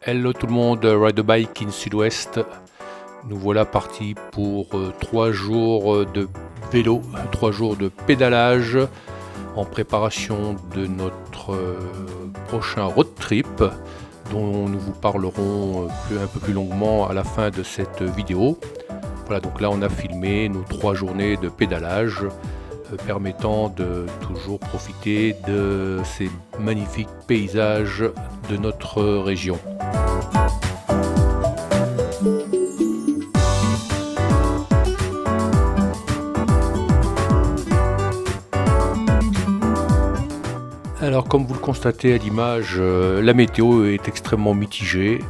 Hello tout le monde, Ride a Bike in Sud-Ouest. Nous voilà partis pour 3 jours de vélo, 3 jours de pédalage en préparation de notre prochain road trip dont nous vous parlerons un peu plus longuement à la fin de cette vidéo. Voilà, donc là on a filmé nos 3 journées de pédalage permettant de toujours profiter de ces magnifiques paysages de notre région. Alors comme vous le constatez à l'image, la météo est extrêmement mitigée,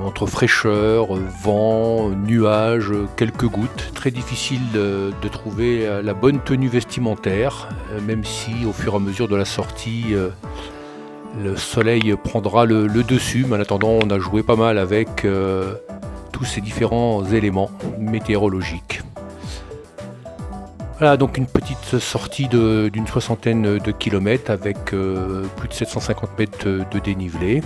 entre fraîcheur, vent, nuages, quelques gouttes. Très difficile de trouver la bonne tenue vestimentaire, même si au fur et à mesure de la sortie, le soleil prendra le dessus. Mais en attendant, on a joué pas mal avec tous ces différents éléments météorologiques. Voilà, donc une petite sortie d'une soixantaine de kilomètres avec plus de 750 mètres de dénivelé.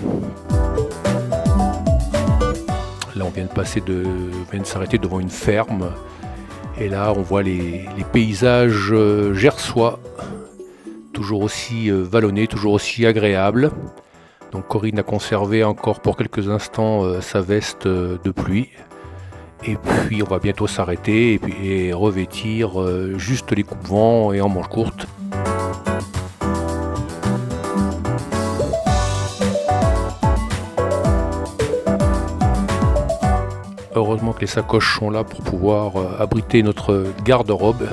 Là, on vient de s'arrêter devant une ferme. Et là, on voit les paysages gersois, toujours aussi vallonnés, toujours aussi agréables. Donc Corinne a conservé encore pour quelques instants sa veste de pluie. Et puis on va bientôt s'arrêter et revêtir juste les coupe-vents et en manches courtes. Heureusement que les sacoches sont là pour pouvoir abriter notre garde-robe.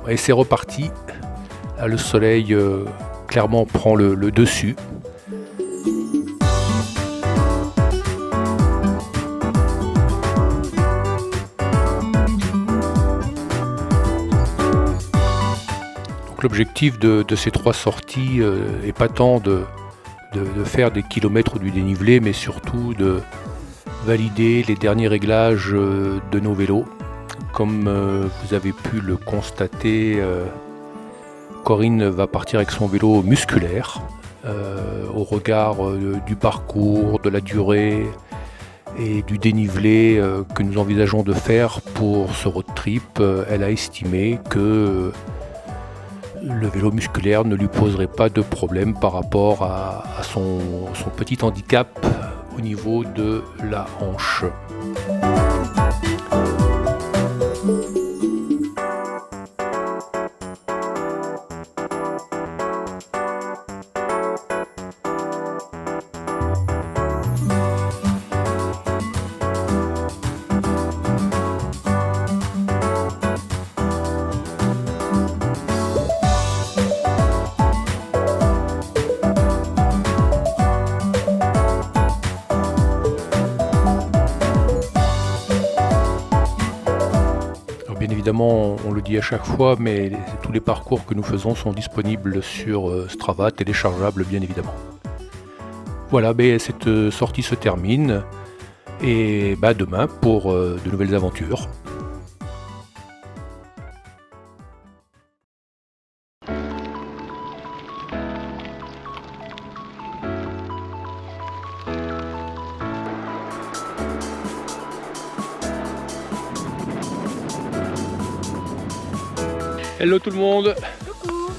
Et c'est reparti. Là, le soleil clairement prend le dessus. L'objectif de ces 3 sorties est pas tant de faire des kilomètres ou du dénivelé, mais surtout de valider les derniers réglages de nos vélos. Comme vous avez pu le constater, Corinne va partir avec son vélo musculaire au regard du parcours, de la durée et du dénivelé que nous envisageons de faire pour ce road trip. Elle a estimé que le vélo musculaire ne lui poserait pas de problème par rapport à son petit handicap au niveau de la hanche. Évidemment, on le dit à chaque fois, mais tous les parcours que nous faisons sont disponibles sur Strava, téléchargeables bien évidemment. Voilà, cette sortie se termine et demain pour de nouvelles aventures. Hello tout le monde. Coucou.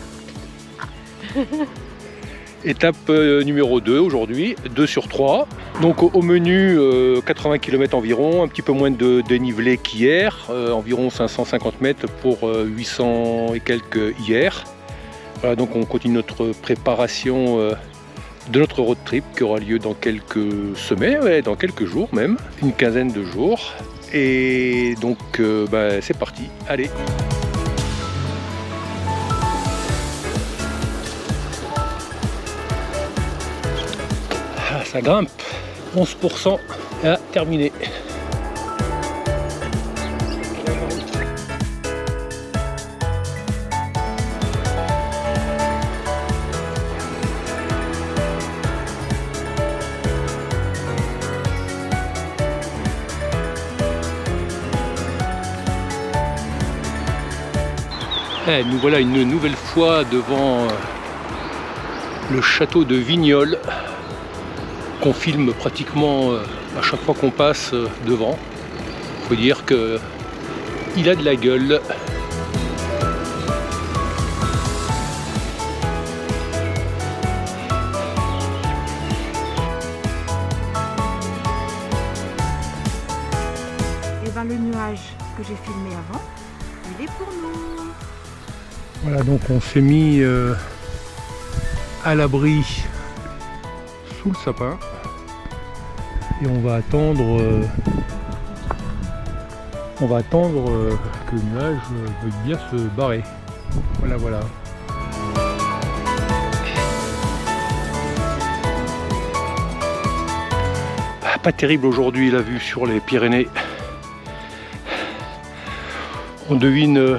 Étape numéro 2 aujourd'hui, 2 sur 3. Donc au menu 80 km environ, un petit peu moins de dénivelé qu'hier, environ 550 mètres pour 800 et quelques hier. Voilà, donc on continue notre préparation de notre road trip qui aura lieu dans quelques semaines, dans quelques jours même, une quinzaine de jours. Et donc c'est parti, allez. Ça grimpe, 11% à terminer. Nous voilà une nouvelle fois devant le château de Vignoles, qu'on filme pratiquement à chaque fois qu'on passe devant. Faut dire que il a de la gueule. Et ben le nuage que j'ai filmé avant, il est pour nous. Voilà, donc on s'est mis à l'abri sous le sapin et on va attendre que le nuage veuille bien se barrer. Voilà, voilà. Pas terrible aujourd'hui la vue sur les Pyrénées. On devine,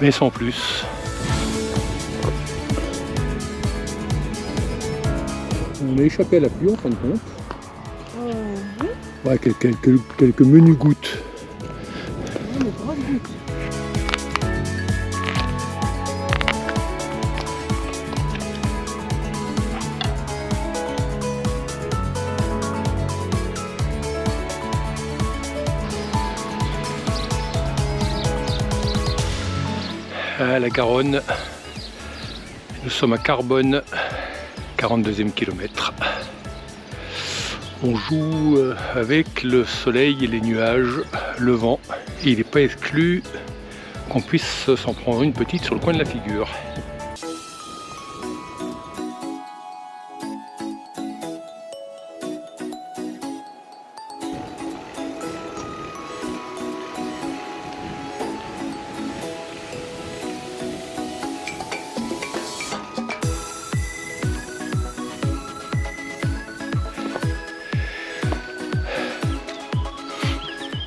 mais sans plus. On a échappé à la pluie en fin de compte. Ouais, quelques menues gouttes. Ouais, mais grosses gouttes. À la Garonne, nous sommes à Carbonne, 42e kilomètre. On joue avec le soleil et les nuages, le vent, et il n'est pas exclu qu'on puisse s'en prendre une petite sur le coin de la figure.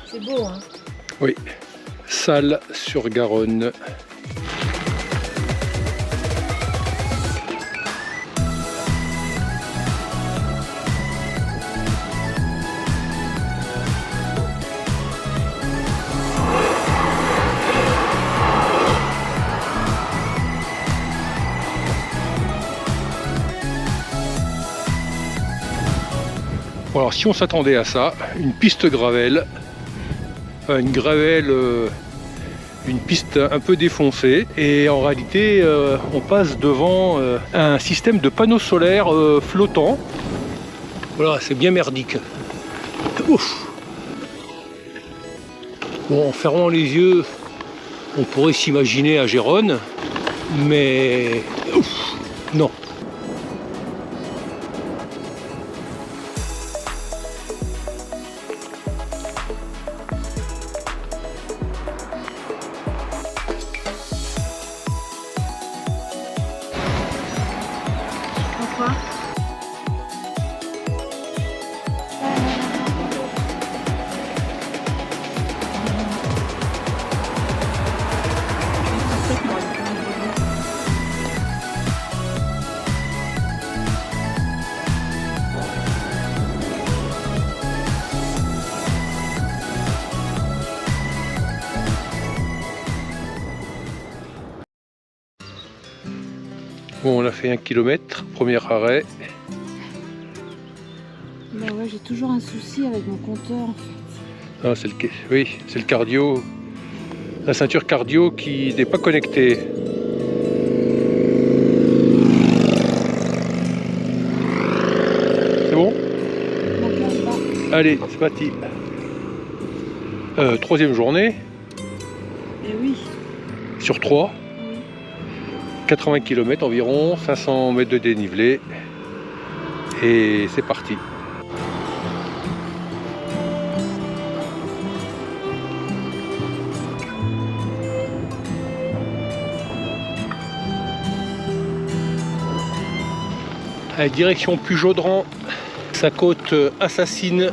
C'est beau, hein? Oui, Salles-sur-Garonne. Bon, alors si on s'attendait à ça, une piste gravel, une piste un peu défoncée, et en réalité on passe devant un système de panneaux solaires flottants. Voilà, c'est bien merdique. Ouf. Bon, en fermant les yeux, on pourrait s'imaginer à Gérone, mais ouf, non. Pourquoi? Bon, on a fait 1 kilomètre, premier arrêt. Bah ouais, j'ai toujours un souci avec mon compteur en fait. Ah, oui, c'est le cardio, la ceinture cardio qui n'est pas connectée. C'est bon? Donc là, je vais. Allez, c'est parti. Troisième journée Eh oui. sur 3. Oui. 80 km environ, 500 mètres de dénivelé. Et c'est parti. Allez, direction Pujaudran, sa côte assassine.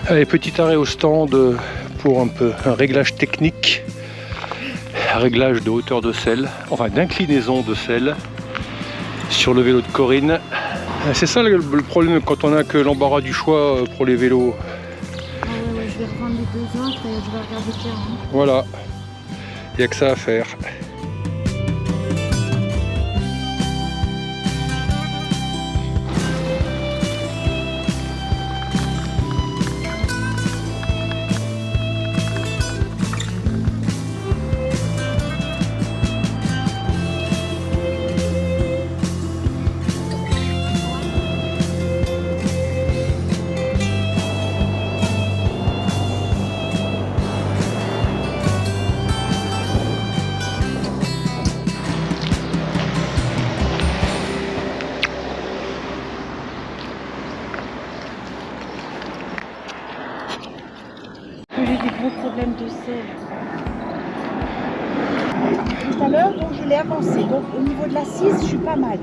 Allez, petit arrêt au stand pour un réglage technique, un réglage de hauteur de selle, enfin d'inclinaison de selle sur le vélo de Corinne. C'est ça le problème quand on n'a que l'embarras du choix pour les vélos. Ah ouais, je vais reprendre les 2 autres et je vais regarder le terrain. Voilà, il n'y a que ça à faire. J'ai des gros problèmes de sel. Tout à l'heure, donc je l'ai avancé. Donc au niveau de l'assise, je suis pas mal.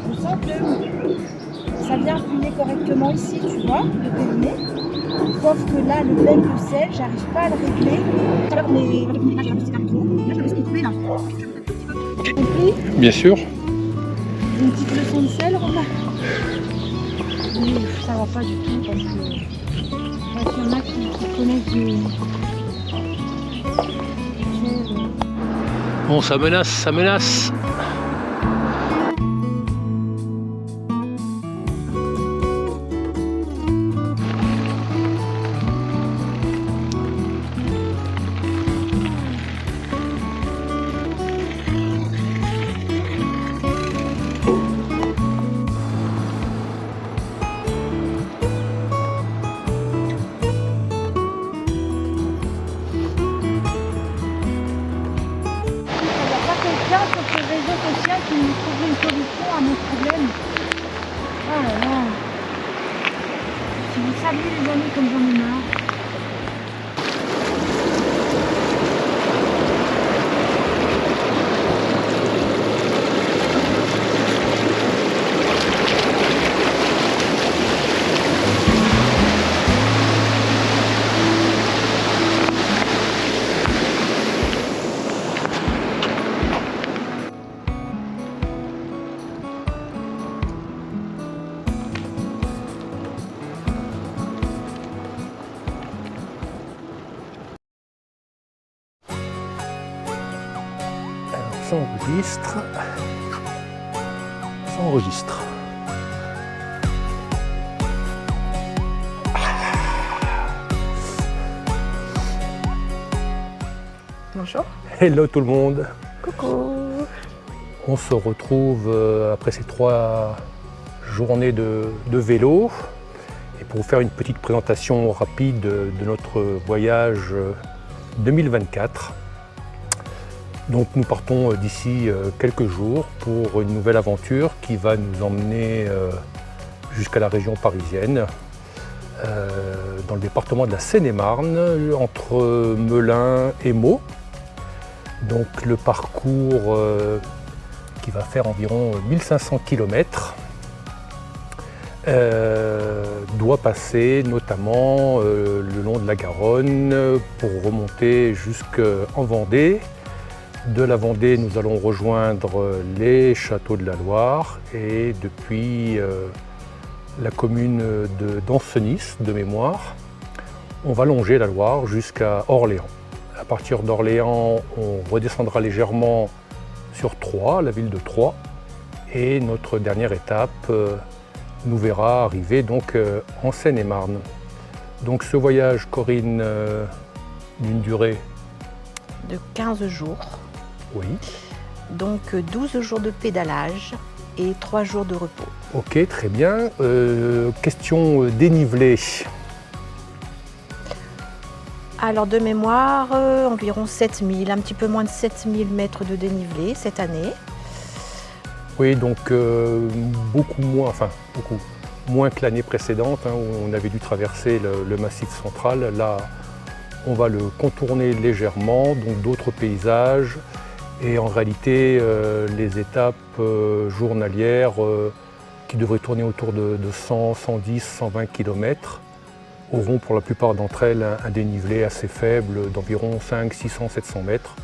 Je sens que ça vient appuyer correctement ici, tu vois, le périnée. Sauf que là, le blend de sel, j'arrive pas à le régler. Tout à l'heure, j'ai compris. Bien sûr. Une petite leçon de sel, Romain. Oui, ça va pas du tout parce qu'il y en a qui connaissent du... Bon, ça menace, ça menace. Sur ce réseau social qui nous trouve une solution à nos problèmes. Oh là là. Si vous saviez les amis comme j'en ai marre. Ça enregistre. Ça enregistre. Bonjour. Hello tout le monde. Coucou. On se retrouve après ces 3 journées de vélo. Et pour vous faire une petite présentation rapide de notre voyage 2024. Donc nous partons d'ici quelques jours pour une nouvelle aventure qui va nous emmener jusqu'à la région parisienne, dans le département de la Seine-et-Marne, entre Melun et Meaux. Donc le parcours qui va faire environ 1500 km doit passer notamment le long de la Garonne pour remonter jusqu'en Vendée. De la Vendée, nous allons rejoindre les châteaux de la Loire et depuis la commune d'Ancenis, de mémoire, on va longer la Loire jusqu'à Orléans. À partir d'Orléans, on redescendra légèrement sur Troyes, la ville de Troyes, et notre dernière étape nous verra arriver donc en Seine-et-Marne. Donc ce voyage, Corinne, d'une durée de 15 jours. Oui. Donc 12 jours de pédalage et 3 jours de repos. Ok, très bien. Question dénivelé. Alors de mémoire, environ 7000, un petit peu moins de 7000 mètres de dénivelé cette année. Oui, donc beaucoup moins que l'année précédente, hein, où on avait dû traverser le Massif central. Là, on va le contourner légèrement, donc d'autres paysages. Et en réalité, les étapes journalières qui devraient tourner autour de 100, 110, 120 km auront pour la plupart d'entre elles un dénivelé assez faible d'environ 5, 600, 700 mètres.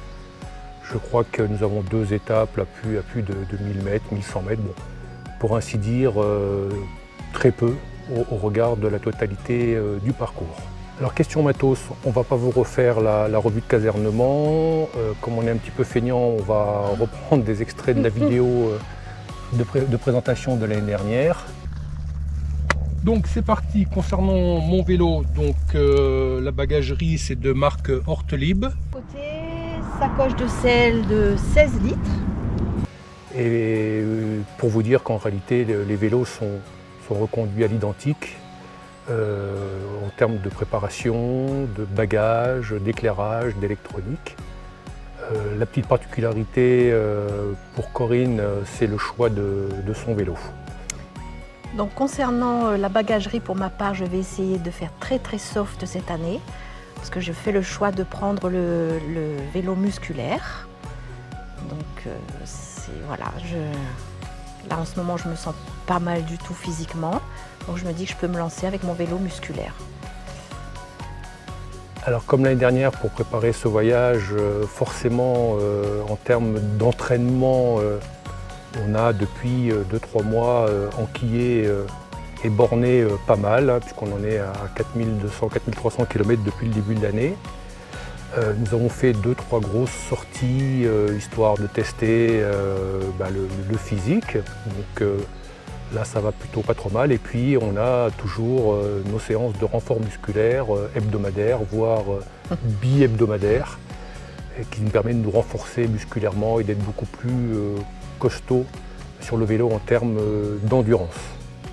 Je crois que nous avons 2 étapes à plus de 1000 mètres, 1100 mètres. Bon, pour ainsi dire, très peu au regard de la totalité du parcours. Alors question matos, on ne va pas vous refaire la revue de casernement. Comme on est un petit peu feignant, on va reprendre des extraits de la vidéo de présentation de l'année dernière. Donc c'est parti concernant mon vélo. Donc la bagagerie c'est de marque Ortlieb. Côté sacoche de sel de 16 litres. Et pour vous dire qu'en réalité les vélos sont reconduits à l'identique. En termes de préparation, de bagages, d'éclairage, d'électronique. La petite particularité pour Corinne, c'est le choix de son vélo. Donc concernant la bagagerie, pour ma part, je vais essayer de faire très très soft cette année parce que je fais le choix de prendre le vélo musculaire. Donc voilà, là en ce moment je me sens pas mal du tout physiquement. Donc je me dis que je peux me lancer avec mon vélo musculaire. Alors comme l'année dernière, pour préparer ce voyage, forcément en termes d'entraînement, on a depuis 2-3 mois enquillé et borné pas mal, hein, puisqu'on en est à 4200-4300 km depuis le début de l'année. Nous avons fait 2-3 grosses sorties, histoire de tester le physique. Donc, là, ça va plutôt pas trop mal. Et puis, on a toujours nos séances de renfort musculaire hebdomadaires, voire bi-hebdomadaires, qui nous permettent de nous renforcer musculairement et d'être beaucoup plus costaud sur le vélo en termes d'endurance.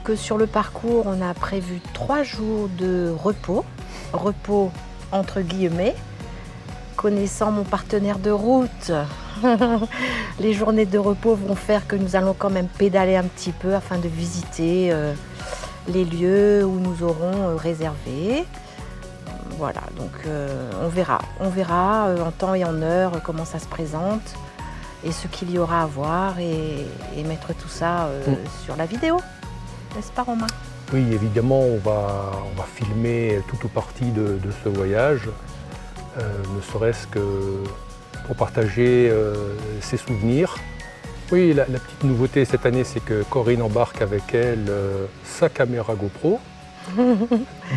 Que sur le parcours, on a prévu 3 jours de repos entre guillemets. Connaissant mon partenaire de route, les journées de repos vont faire que nous allons quand même pédaler un petit peu afin de visiter les lieux où nous aurons réservé. Voilà, donc on verra en temps et en heure comment ça se présente et ce qu'il y aura à voir et mettre tout ça sur la vidéo, n'est-ce pas Romain? Oui, évidemment, on va filmer tout ou partie de ce voyage. Ne serait-ce que pour partager ses souvenirs. Oui, la petite nouveauté cette année, c'est que Corinne embarque avec elle sa caméra GoPro.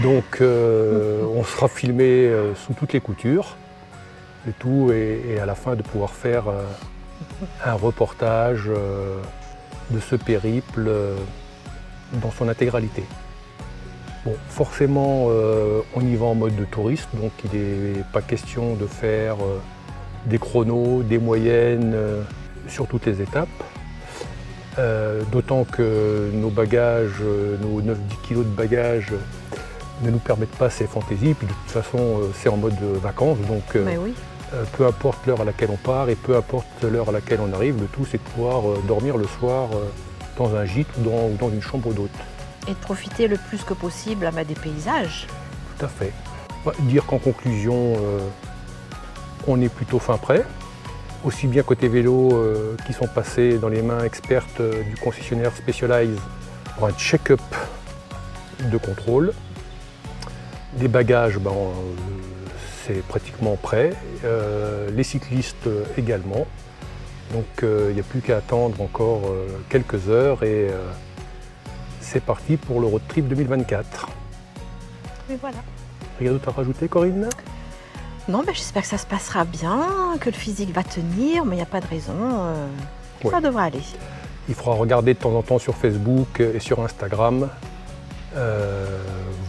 Donc on sera filmé sous toutes les coutures. Le tout est à la fin de pouvoir faire un reportage de ce périple dans son intégralité. Bon, forcément, on y va en mode de touriste, donc il n'est pas question de faire des chronos, des moyennes sur toutes les étapes. D'autant que nos bagages, nos 9-10 kg de bagages ne nous permettent pas ces fantaisies. Puis de toute façon, c'est en mode vacances, donc Oui. peu importe l'heure à laquelle on part et peu importe l'heure à laquelle on arrive, le tout c'est de pouvoir dormir le soir dans un gîte ou dans une chambre d'hôte. Et de profiter le plus que possible des paysages. Tout à fait. Dire qu'en conclusion, on est plutôt fin prêt, aussi bien côté vélo qui sont passés dans les mains expertes du concessionnaire Specialized pour un check-up de contrôle. Les bagages, c'est pratiquement prêt. Les cyclistes également. Donc il n'y a plus qu'à attendre encore quelques heures et c'est parti pour le road trip 2024. Et voilà. Rien d'autre à rajouter, Corinne? Non, j'espère que ça se passera bien, que le physique va tenir, mais il n'y a pas de raison. Ouais. Ça devrait aller. Il faudra regarder de temps en temps sur Facebook et sur Instagram,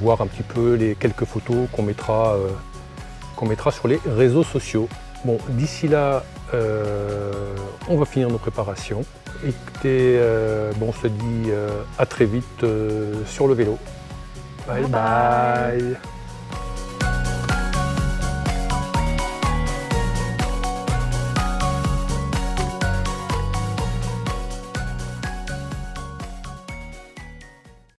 voir un petit peu les quelques photos qu'on mettra sur les réseaux sociaux. Bon, d'ici là, on va finir nos préparations. Écoutez, on se dit à très vite sur le vélo. Bye bye.